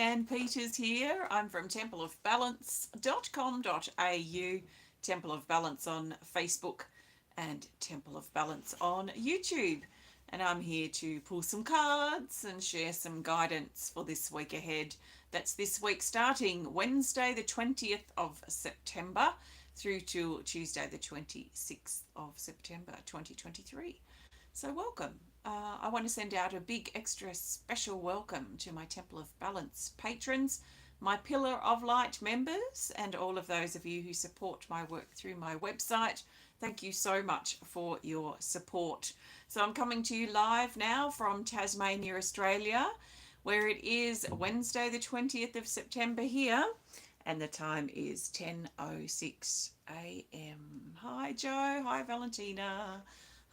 Ann Peters here. I'm from templeofbalance.com.au, Temple of Balance on Facebook and Temple of Balance on YouTube. And I'm here to pull some cards and share some guidance for this week ahead. That's this week starting Wednesday the 20th of September through to Tuesday the 26th of September 2023. So welcome. I want to send out a big extra special welcome to my Temple of Balance patrons, my Pillar of Light members, and all of those of you who support my work through my website. Thank you so much for your support. So I'm coming to you live now from Tasmania, Australia, where it is Wednesday the 20th of September here, and the time is 10:06 a.m. Hi Joe, hi Valentina.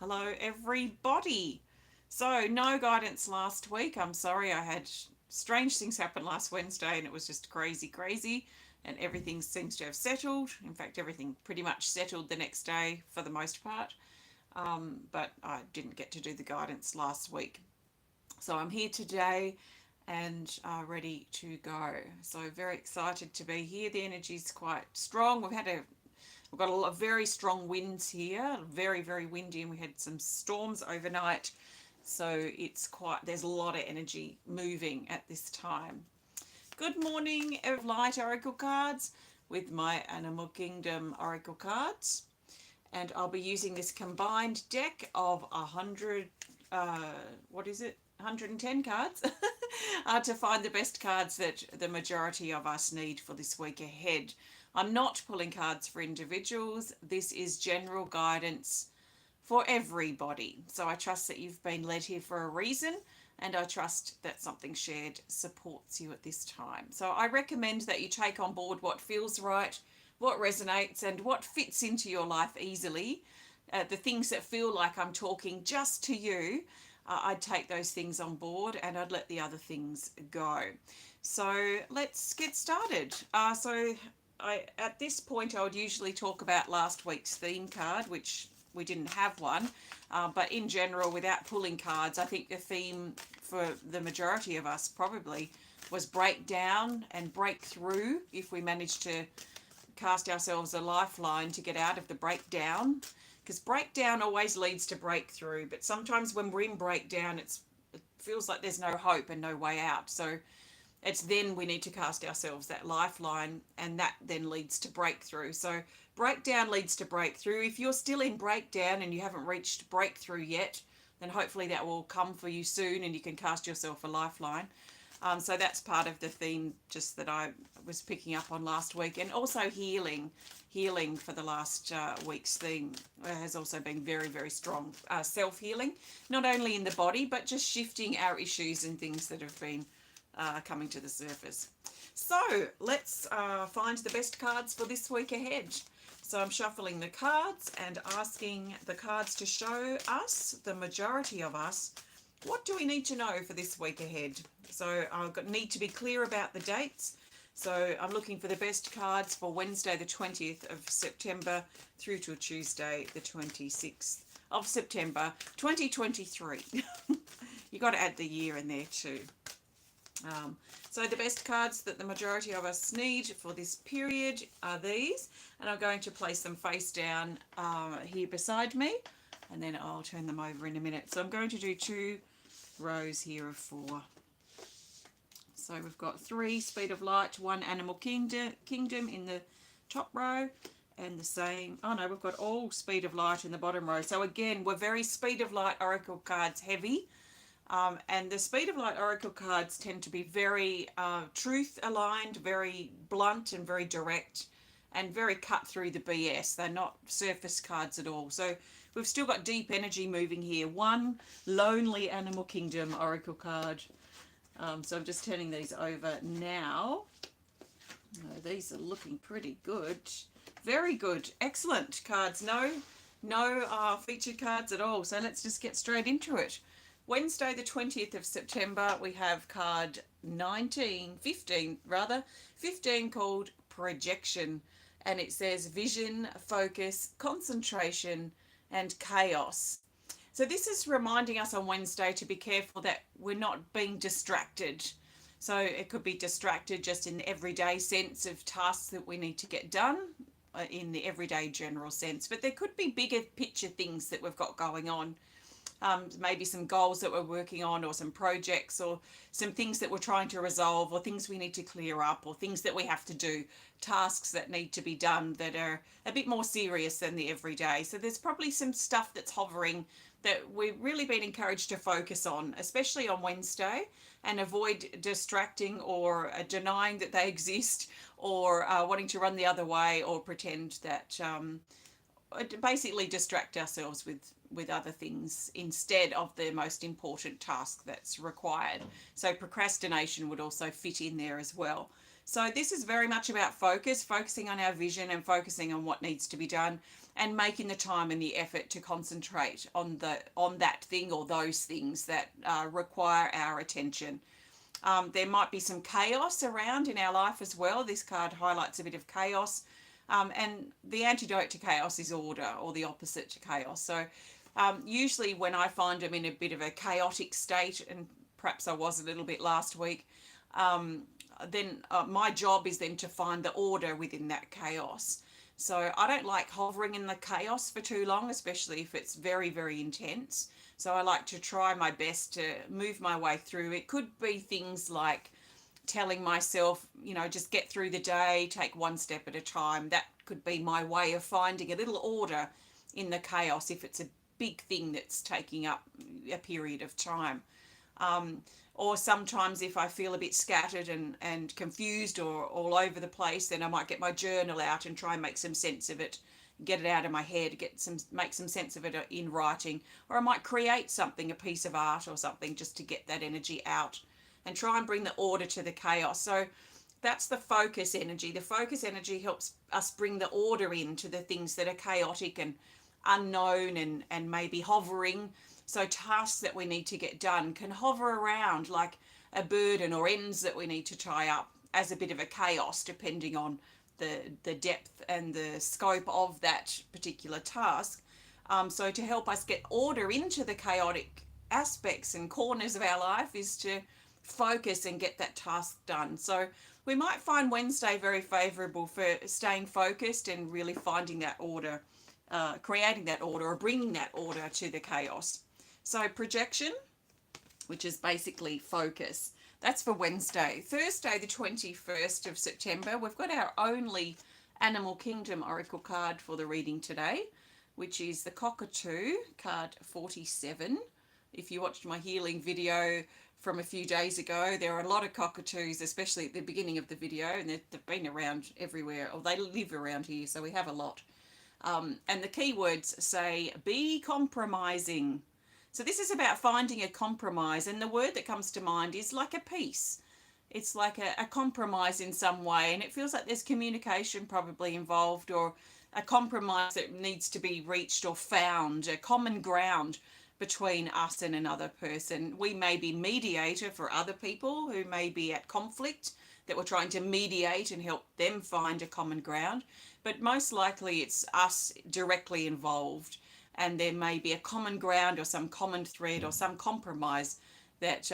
Hello everybody. So no guidance last week. I'm sorry, I had strange things happen last Wednesday and it was just crazy, and everything seems to have settled. In fact, everything pretty much settled the next day for the most part. But I didn't get to do the guidance last week. So I'm here today and ready to go. So very excited to be here. The energy's quite strong. We've got a lot of very strong winds here, very windy, and we had some storms overnight. So there's a lot of energy moving at this time. Good morning, of Light Oracle cards with my Animal Kingdom Oracle cards. And I'll be using this combined deck of 110 cards to find the best cards that the majority of us need for this week ahead. I'm not pulling cards for individuals. This is general guidance for everybody. So I trust that you've been led here for a reason, and I trust that something shared supports you at this time. So I recommend that you take on board what feels right, what resonates, and what fits into your life easily. The things that feel like I'm talking just to you, I'd take those things on board and I'd let the other things go. So let's get started. At this point, I would usually talk about last week's theme card, which we didn't have one. But in general, without pulling cards, I think the theme for the majority of us probably was breakdown and breakthrough. If we manage to cast ourselves a lifeline to get out of the breakdown, because breakdown always leads to breakthrough. But sometimes when we're in breakdown, it feels like there's no hope and no way out. So it's then we need to cast ourselves that lifeline, and that then leads to breakthrough. So breakdown leads to breakthrough. If you're still in breakdown and you haven't reached breakthrough yet, then hopefully that will come for you soon and you can cast yourself a lifeline. So that's part of the theme just that I was picking up on last week. And also healing for the last week's theme has also been very strong. Self-healing, not only in the body, but just shifting our issues and things that have been coming to the surface. So let's find the best cards for this week ahead. So I'm shuffling the cards and asking the cards to show us, the majority of us, what do we need to know for this week ahead. So I need to be clear about the dates. So I'm looking for the best cards for Wednesday the 20th of September through to Tuesday the 26th of September 2023. You got to add the year in there too. So the best cards that the majority of us need for this period are these, and I'm going to place them face down here beside me, and then I'll turn them over in a minute. So I'm going to do 2 rows here of 4. So we've got 3 Speed of Light, 1 Animal Kingdom in the top row, and the same, we've got all Speed of Light in the bottom row. So again, we're very Speed of Light Oracle cards heavy. And the Speed of Light Oracle cards tend to be very truth aligned, very blunt and very direct, and very cut through the BS. They're not surface cards at all. So we've still got deep energy moving here. 1 Lonely Animal Kingdom Oracle card. So I'm just turning these over now. These are looking pretty good. Very good. Excellent cards. No featured cards at all. So let's just get straight into it. Wednesday the 20th of September, we have card 15 called Projection, and it says vision, focus, concentration, and chaos. So this is reminding us on Wednesday to be careful that we're not being distracted. So it could be distracted just in the everyday sense of tasks that we need to get done in the everyday general sense. But there could be bigger picture things that we've got going on, maybe some goals that we're working on, or some projects, or some things that we're trying to resolve, or things we need to clear up, or things that we have to do, tasks that need to be done that are a bit more serious than the everyday. So there's probably some stuff that's hovering that we've really been encouraged to focus on, especially on Wednesday, and avoid distracting or denying that they exist, or wanting to run the other way, or pretend that basically distract ourselves with other things instead of the most important task that's required. So procrastination would also fit in there as well. So this is very much about focusing on our vision and focusing on what needs to be done, and making the time and the effort to concentrate on that thing or those things that require our attention. There might be some chaos around in our life as well. This card highlights a bit of chaos. And the antidote to chaos is order, or the opposite to chaos. So usually when I find I'm in a bit of a chaotic state, and perhaps I was a little bit last week, then my job is then to find the order within that chaos. So I don't like hovering in the chaos for too long, especially if it's very, very intense. So I like to try my best to move my way through. It could be things like telling myself, just get through the day, take one step at a time. That could be my way of finding a little order in the chaos if it's a big thing that's taking up a period of time. Or sometimes if I feel a bit scattered and confused or all over the place, then I might get my journal out and try and make some sense of it, get it out of my head, make some sense of it in writing. Or I might create something, a piece of art or something, just to get that energy out and try and bring the order to the chaos. So that's the focus energy. The focus energy helps us bring the order into the things that are chaotic and unknown and maybe hovering. So tasks that we need to get done can hover around like a burden, or ends that we need to tie up, as a bit of a chaos, depending on the depth and the scope of that particular task. So to help us get order into the chaotic aspects and corners of our life is to focus and get that task done. So we might find Wednesday very favourable for staying focused and really finding that order, creating that order, or bringing that order to the chaos. So projection, which is basically focus, that's for Wednesday. Thursday, the 21st of September, we've got our only Animal Kingdom Oracle card for the reading today, which is the Cockatoo, card 47. If you watched my healing video from a few days ago, there are a lot of cockatoos, especially at the beginning of the video, and they've been around everywhere, or they live around here, so we have a lot. And the keywords say, be compromising. So this is about finding a compromise, and the word that comes to mind is like a peace. It's like a compromise in some way, and it feels like there's communication probably involved, or a compromise that needs to be reached or found, a common ground between us and another person. We may be mediator for other people who may be at conflict, that we're trying to mediate and help them find a common ground, but most likely it's us directly involved, and there may be a common ground or some common thread or some compromise that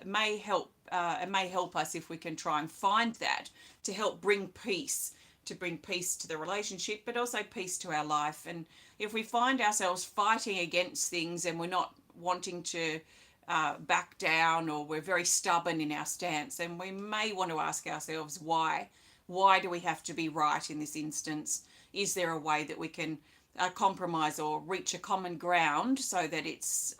may help us if we can try and find that, to help bring peace, to bring peace to the relationship, but also peace to our life. And if we find ourselves fighting against things and we're not wanting to back down, or we're very stubborn in our stance, then we may want to ask ourselves why. Why do we have to be right in this instance? Is there a way that we can compromise or reach a common ground so that it's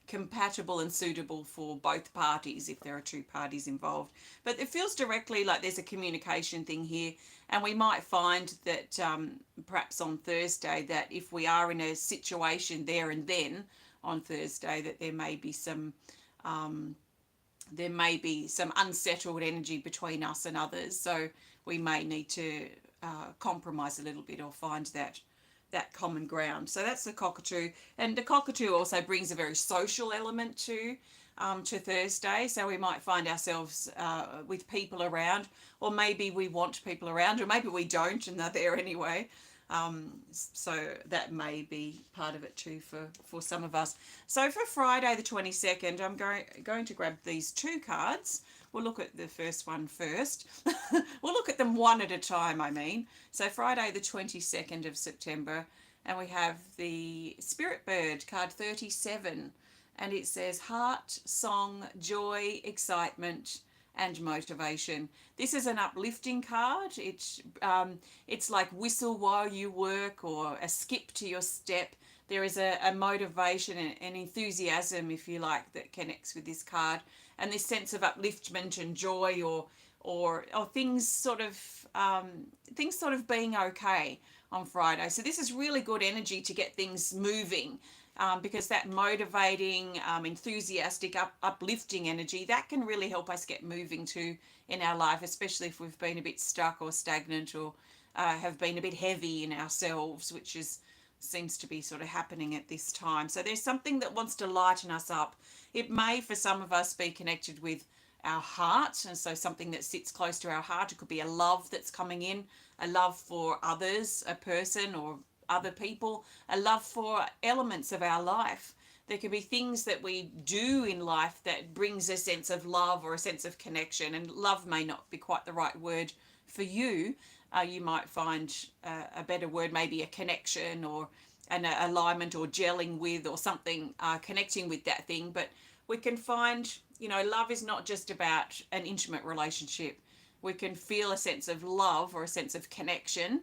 compatible and suitable for both parties, if there are two parties involved? But it feels directly like there's a communication thing here, and we might find that perhaps on Thursday, that if we are in a situation there and then on Thursday, that there may be some unsettled energy between us and others. So we may need to compromise a little bit, or find that common ground. So that's the cockatoo. And the cockatoo also brings a very social element to Thursday. So we might find ourselves with people around, or maybe we want people around, or maybe we don't and they're there anyway. So that may be part of it too for some of us. So for Friday the 22nd, I'm going to grab these two cards. We'll look at the first one first. We'll look at them one at a time, I mean. So Friday the 22nd of September, and we have the Spirit Bird, card 37, and it says heart, song, joy, excitement, and motivation. This is an uplifting card. It's like whistle while you work or a skip to your step. There is a motivation and enthusiasm, if you like, that connects with this card, and this sense of upliftment and joy, or things sort of being okay on Friday. So this is really good energy to get things moving, because that motivating, enthusiastic, uplifting energy, that can really help us get moving too in our life, especially if we've been a bit stuck or stagnant, or have been a bit heavy in ourselves, which is seems to be sort of happening at this time. So there's something that wants to lighten us up. It may, for some of us, be connected with our heart, and so something that sits close to our heart. It could be a love that's coming in, a love for others, a person or other people, a love for elements of our life. There could be things that we do in life that brings a sense of love or a sense of connection, and love may not be quite the right word for you. You might find a better word, maybe a connection or an alignment or gelling with, or something, connecting with that thing. But we can find, love is not just about an intimate relationship. We can feel a sense of love or a sense of connection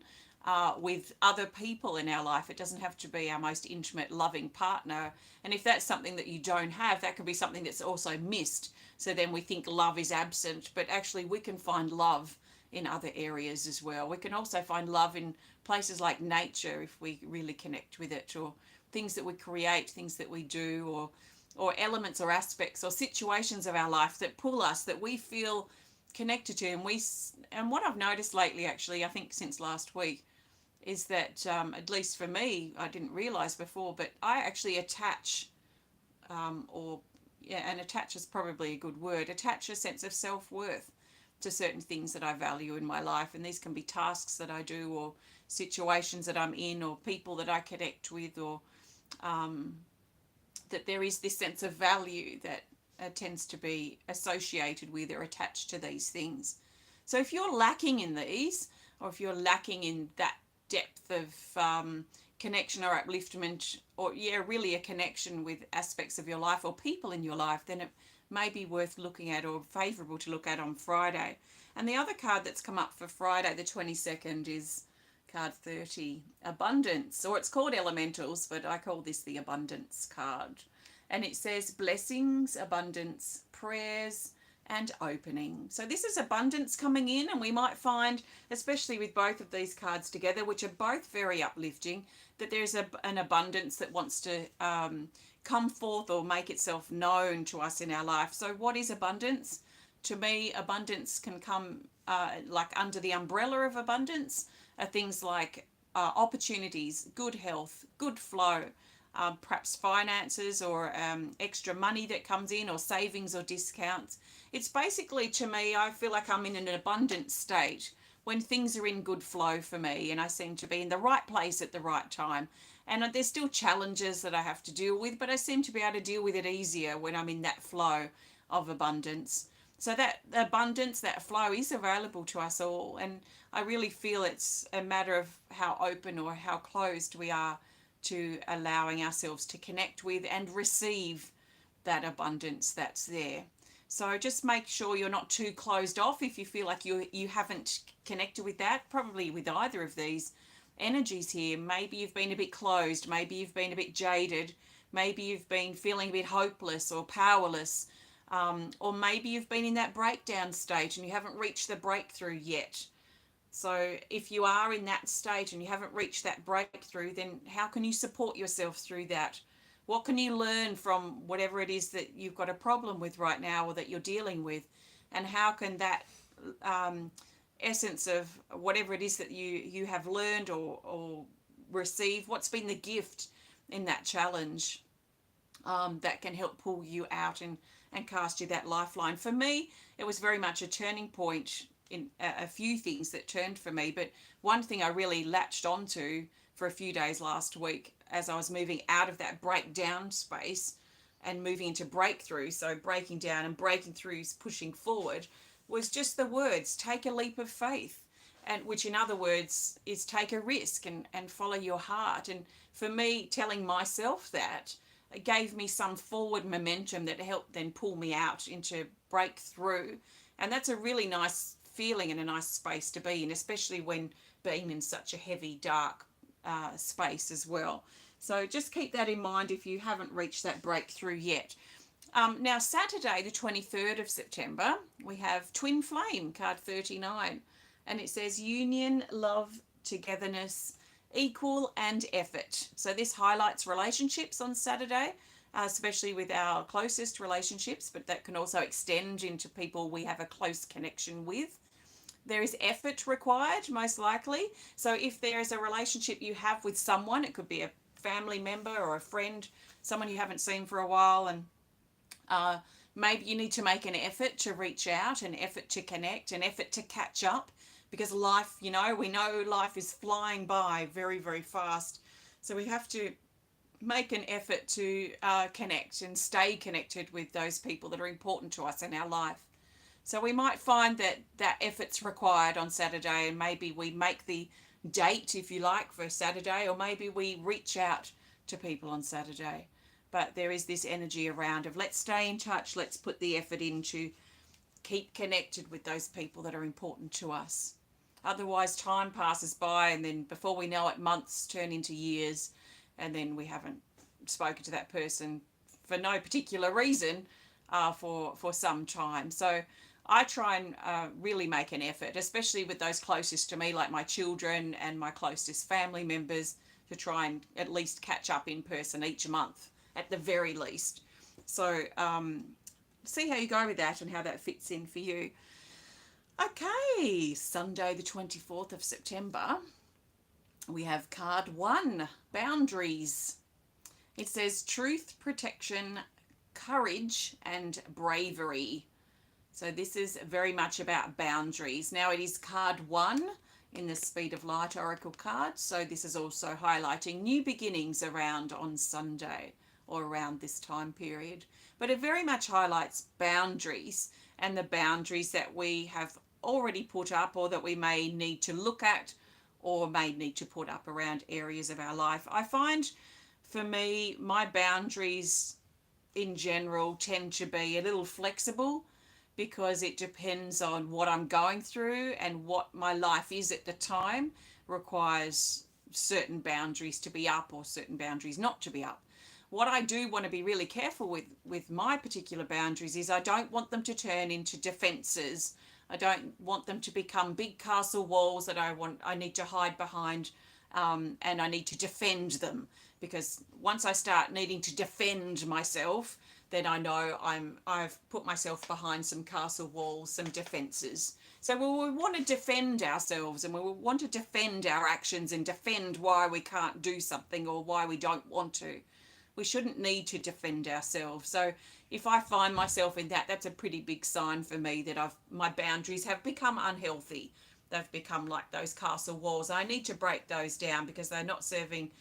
with other people in our life. It doesn't have to be our most intimate, loving partner. And if that's something that you don't have, that could be something that's also missed. So then we think love is absent, but actually we can find love in other areas as well. We can also find love in places like nature if we really connect with it, or things that we create, things that we do, or elements or aspects or situations of our life that pull us, that we feel connected to. And what I've noticed lately, actually, I think since last week, is that, at least for me, I didn't realize before, but I actually attach, or yeah, and attach is probably a good word, attach a sense of self-worth to certain things that I value in my life. And these can be tasks that I do, or situations that I'm in, or people that I connect with, or that there is this sense of value that tends to be associated with or attached to these things. So if you're lacking in these, or if you're lacking in that depth of connection or upliftment, or really a connection with aspects of your life or people in your life, then it may be worth looking at, or favourable to look at on Friday. And the other card that's come up for Friday the 22nd is card 30, Abundance, or it's called Elementals, but I call this the Abundance card. And it says blessings, abundance, prayers, and opening. So this is abundance coming in, and we might find, especially with both of these cards together, which are both very uplifting, that there's an abundance that wants to come forth or make itself known to us in our life. So what is abundance? To me, abundance can come like under the umbrella of abundance are things like opportunities, good health, good flow, perhaps finances, or extra money that comes in, or savings or discounts. It's basically, to me, I feel like I'm in an abundant state when things are in good flow for me, and I seem to be in the right place at the right time. And there's still challenges that I have to deal with, but I seem to be able to deal with it easier when I'm in that flow of abundance. So that abundance, that flow is available to us all. And I really feel it's a matter of how open or how closed we are to allowing ourselves to connect with and receive that abundance that's there. So just make sure you're not too closed off if you feel like you haven't connected with that, probably with either of these energies here. Maybe you've been a bit closed, maybe you've been a bit jaded, maybe you've been feeling a bit hopeless or powerless, or maybe you've been in that breakdown stage and you haven't reached the breakthrough yet. So if you are in that state and you haven't reached that breakthrough, then how can you support yourself through that? What can you learn from whatever it is that you've got a problem with right now, or that you're dealing with? And how can that essence of whatever it is that you have learned or received, what's been the gift in that challenge that can help pull you out and cast you that lifeline? For me, it was very much a turning point in a few things that turned for me. But one thing I really latched onto for a few days last week, as I was moving out of that breakdown space and moving into breakthrough, so breaking down and breaking through, pushing forward, was just the words, take a leap of faith, and which in other words is take a risk and follow your heart. And for me, telling myself that, it gave me some forward momentum that helped then pull me out into breakthrough. And that's a really nice feeling and a nice space to be in, especially when being in such a heavy, dark space as well. So just keep that in mind if you haven't reached that breakthrough yet. Now, Saturday, the 23rd of September, we have Twin Flame, card 39. And it says union, love, togetherness, equal, and effort. So this highlights relationships on Saturday, especially with our closest relationships, but that can also extend into people we have a close connection with. There is effort required, most likely. So if there is a relationship you have with someone, it could be a family member or a friend, someone you haven't seen for a while, and maybe you need to make an effort to reach out, an effort to connect, an effort to catch up, because life, we know life is flying by very, very fast. So we have to make an effort to connect and stay connected with those people that are important to us in our life. So we might find that effort's required on Saturday, and maybe we make the date, if you like, for Saturday, or maybe we reach out to people on Saturday. But there is this energy around of let's stay in touch, let's put the effort in to keep connected with those people that are important to us. Otherwise, time passes by, and then before we know it, months turn into years, and then we haven't spoken to that person for no particular reason for some time. So I try and really make an effort, especially with those closest to me, like my children and my closest family members, to try and at least catch up in person each month, at the very least. So see how you go with that and how that fits in for you. Okay, Sunday the 24th of September, we have card 1, boundaries. It says truth, protection, courage, and bravery. So this is very much about boundaries. Now it is card 1 in the Speed of Light Oracle card, so this is also highlighting new beginnings around on Sunday or around this time period. But it very much highlights boundaries, and the boundaries that we have already put up, or that we may need to look at, or may need to put up around areas of our life. I find for me, my boundaries in general tend to be a little flexible, because it depends on what I'm going through, and what my life is at the time requires certain boundaries to be up or certain boundaries not to be up. What I do want to be really careful with my particular boundaries is I don't want them to turn into defenses. I don't want them to become big castle walls that I need to hide behind, and I need to defend them, because once I start needing to defend myself, then I know I've put myself behind some castle walls, some defenses. So we want to defend ourselves, and we want to defend our actions and defend why we can't do something or why we don't want to. We shouldn't need to defend ourselves. So if I find myself in that, that's a pretty big sign for me that my boundaries have become unhealthy. They've become like those castle walls. I need to break those down, because they're not serving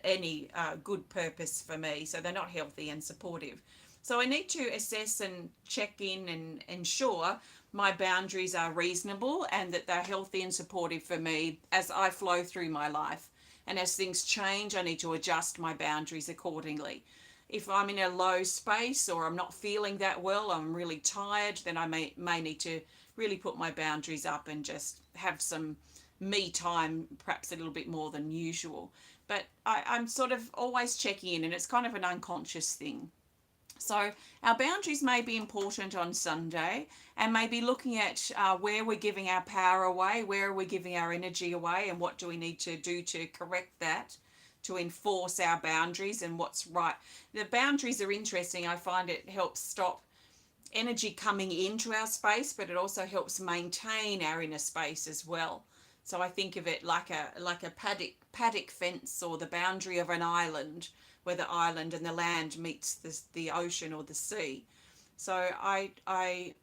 any good purpose for me. So they're not healthy and supportive. So I need to assess and check in and ensure my boundaries are reasonable and that they're healthy and supportive for me as I flow through my life. And as things change, I need to adjust my boundaries accordingly. If I'm in a low space, or I'm not feeling that well, I'm really tired, then I may need to really put my boundaries up and just have some me time, perhaps a little bit more than usual. But I'm sort of always checking in, and it's kind of an unconscious thing. So our boundaries may be important on Sunday, and maybe looking at where we're giving our power away, where are we giving our energy away, and what do we need to do to correct that, to enforce our boundaries and what's right. The boundaries are interesting. I find it helps stop energy coming into our space, but it also helps maintain our inner space as well. So I think of it like a paddock fence, or the boundary of an island, where the island and the land meets the ocean or the sea. So I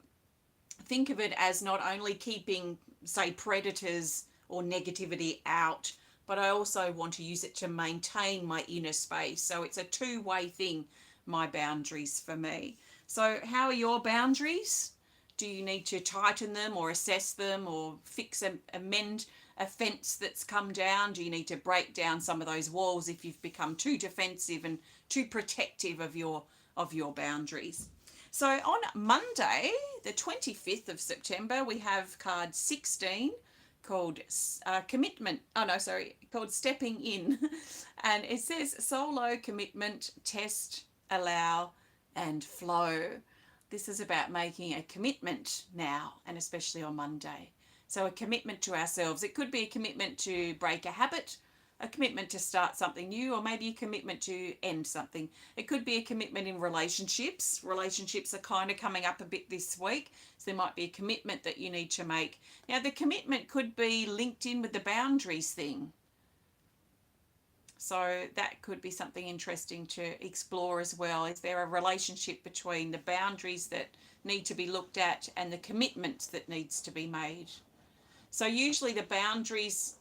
think of it as not only keeping, say, predators or negativity out, but I also want to use it to maintain my inner space. So it's a two-way thing. my boundaries for me. So how are your boundaries? Do you need to tighten them or assess them or fix and amend a fence that's come down? Do you need to break down some of those walls if you've become too defensive and too protective of your boundaries? So on Monday, the 25th of September, we have card 16 called commitment. Oh no, sorry, called stepping in. And it says solo commitment, test, allow, and flow. This is about making a commitment now, and especially on Monday. So a commitment to ourselves. It could be a commitment to break a habit, a commitment to start something new, or maybe a commitment to end something. It could be a commitment in relationships. Relationships are kind of coming up a bit this week, so there might be a commitment that you need to make. Now, the commitment could be linked in with the boundaries thing. So that could be something interesting to explore as well. Is there a relationship between the boundaries that need to be looked at and the commitments that needs to be made? So usually the boundaries,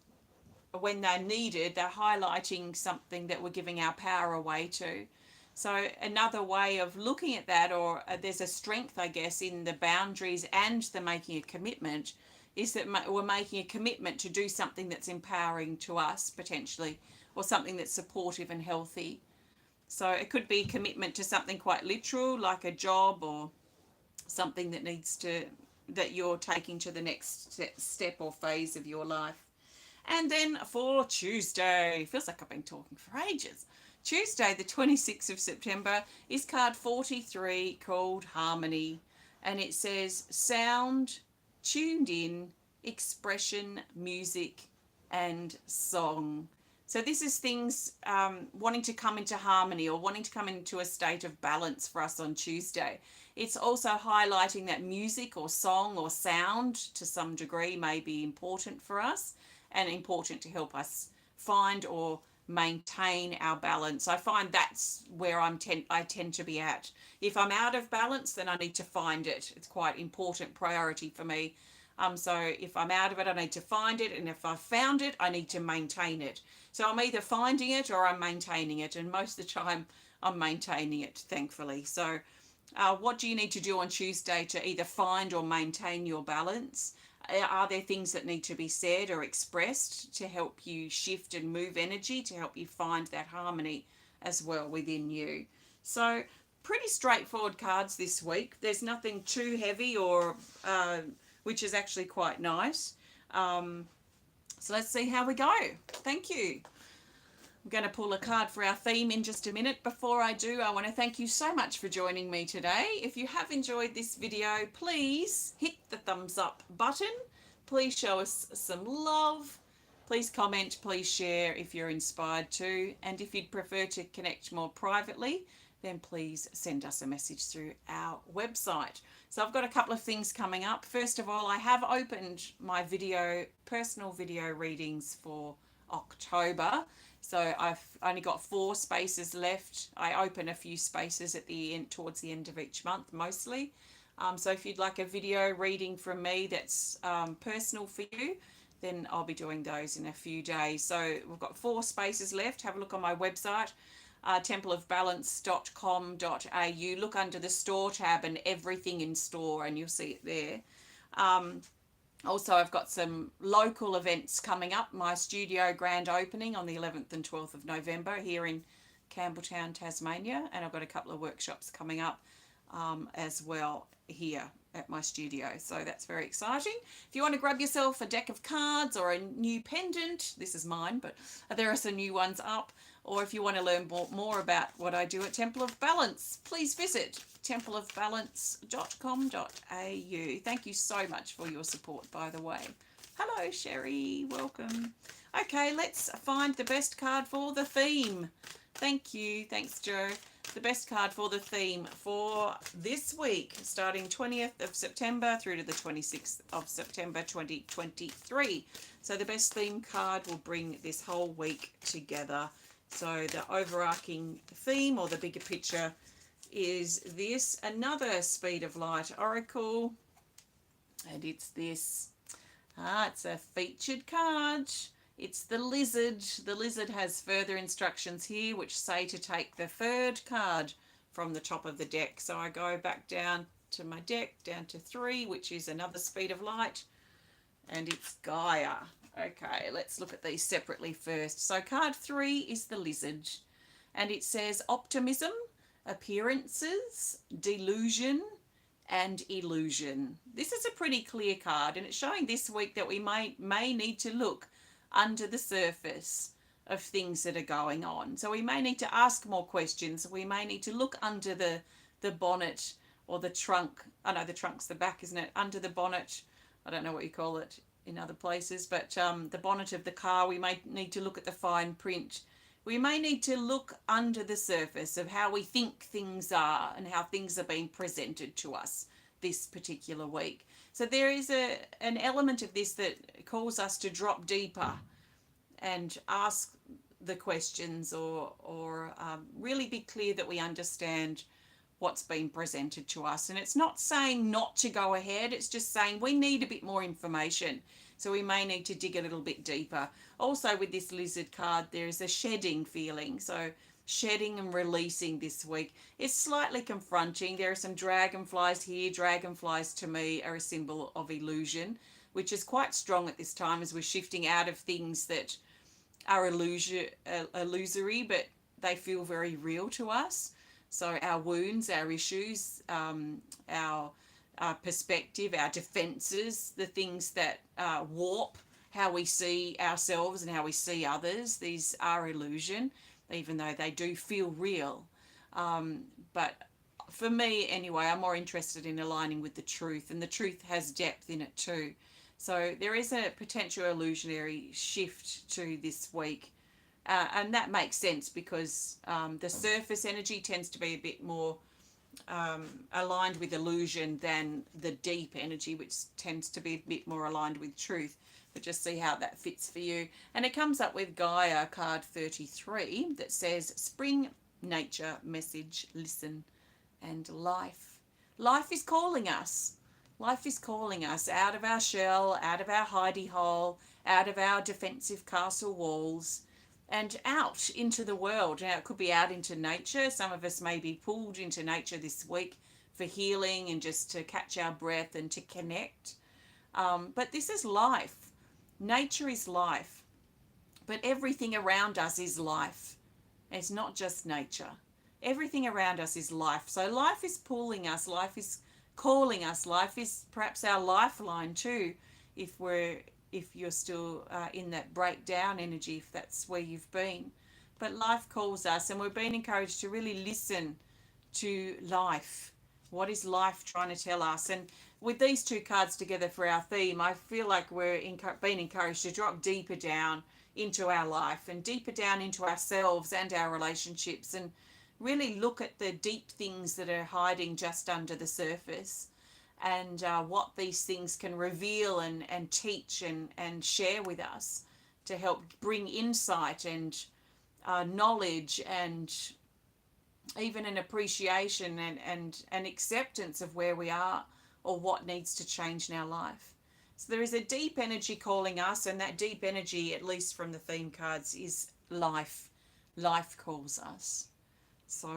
when they're needed, they're highlighting something that we're giving our power away to. So another way of looking at that, or there's a strength, I guess, in the boundaries and the making a commitment, is that we're making a commitment to do something that's empowering to us potentially, or something that's supportive and healthy. So it could be commitment to something quite literal, like a job, or something that you're taking to the next step or phase of your life. And then for Tuesday, feels like I've been talking for ages. Tuesday, the 26th of September, is card 43 called Harmony. And it says sound, tuned in, expression, music, and song. So this is things wanting to come into harmony or wanting to come into a state of balance for us on Tuesday. It's also highlighting that music or song or sound to some degree may be important for us and important to help us find or maintain our balance. I find that's where I tend to be at. If I'm out of balance, then I need to find it. It's quite important priority for me. So if I'm out of it, I need to find it, and if I've found it, I need to maintain it. So I'm either finding it or I'm maintaining it, and most of the time I'm maintaining it, thankfully. So what do you need to do on Tuesday to either find or maintain your balance? Are there things that need to be said or expressed to help you shift and move energy, to help you find that harmony as well within you? So pretty straightforward cards this week. There's nothing too heavy or which is actually quite nice. So let's see how we go. Thank you. I'm going to pull a card for our theme in just a minute. Before I do, I want to thank you so much for joining me today. If you have enjoyed this video, please hit the thumbs up button. Please show us some love. Please comment, please share if you're inspired to. And if you'd prefer to connect more privately, then please send us a message through our website. So I've got a couple of things coming up. First of all, I have opened my personal video readings for October. So I've only got 4 spaces left. I open a few spaces at the end, towards the end of each month, mostly. So if you'd like a video reading from me that's personal for you, then I'll be doing those in a few days. So we've got 4 spaces left. Have a look on my website, templeofbalance.com.au. Look under the store tab and everything in store, and you'll see it there. Also, I've got some local events coming up. My studio grand opening on the 11th and 12th of November here in Campbelltown, Tasmania. And I've got a couple of workshops coming up as well here at my studio. So that's very exciting. If you want to grab yourself a deck of cards or a new pendant, this is mine, but there are some new ones up. Or if you want to learn more about what I do at Temple of Balance, please visit templeofbalance.com.au. Thank you so much for your support, by the way. Hello, Sherry. Welcome. Okay, let's find the best card for the theme. Thank you. Thanks, Joe. The best card for the theme for this week, starting 20th of September through to the 26th of September 2023. So the best theme card will bring this whole week together. So the overarching theme, or the bigger picture, is this: another Speed of Light Oracle. And it's this. It's a featured card. It's the Lizard. The Lizard has further instructions here which say to take the third card from the top of the deck. So I go back down to my deck, down to 3, which is another speed of light, and it's Gaia. Okay, let's look at these separately first. So card 3 is the Lizard, and it says optimism, appearances, delusion, and illusion. This is a pretty clear card, and it's showing this week that we may need to look under the surface of things that are going on. So we may need to ask more questions. We may need to look under the bonnet or the trunk. I know the trunk's the back, isn't it? Under the bonnet. I don't know what you call it in other places, but the bonnet of the car. We may need to look at the fine print. We may need to look under the surface of how we think things are and how things are being presented to us this particular week. So there is an element of this that calls us to drop deeper and ask the questions, or really be clear that we understand what's been presented to us. And it's not saying not to go ahead, it's just saying we need a bit more information. So we may need to dig a little bit deeper. Also with this Lizard card, there is a shedding feeling. So shedding and releasing this week. It's slightly confronting. There are some dragonflies here. Dragonflies to me are a symbol of illusion, which is quite strong at this time as we're shifting out of things that are illusory, but they feel very real to us. So our wounds, our issues, our perspective, our defenses, the things that warp how we see ourselves and how we see others, these are illusion, even though they do feel real. But for me, anyway, I'm more interested in aligning with the truth, and the truth has depth in it too. So there is a potential illusionary shift to this week. And that makes sense because the surface energy tends to be a bit more aligned with illusion than the deep energy, which tends to be a bit more aligned with truth. But just see how that fits for you. And it comes up with Gaia card 33 that says spring, nature, message, listen, and life. Life is calling us. Life is calling us out of our shell, out of our hidey hole, out of our defensive castle walls, and out into the world. Now, it could be out into nature. Some of us may be pulled into nature this week for healing and just to catch our breath and to connect. But this is life. Nature is life. But everything around us is life. It's not just nature. Everything around us is life. So life is pulling us. Life is calling us. Life is perhaps our lifeline too, if you're still in that breakdown energy, if that's where you've been. But life calls us, and we're being encouraged to really listen to life. What is life trying to tell us? And with these two cards together for our theme, I feel like we're being encouraged to drop deeper down into our life and deeper down into ourselves and our relationships, and really look at the deep things that are hiding just under the surface, and what these things can reveal and teach and share with us to help bring insight and knowledge and even an appreciation and an acceptance of where we are or what needs to change in our life. So there is a deep energy calling us, and that deep energy, at least from the theme cards, is life. Life calls us. So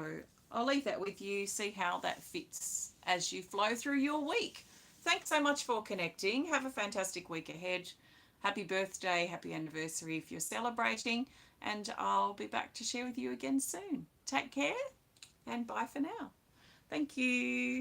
I'll leave that with you. See how that fits as you flow through your week. Thanks so much for connecting. Have a fantastic week ahead. Happy birthday, happy anniversary if you're celebrating, and I'll be back to share with you again soon. Take care and bye for now. Thank you.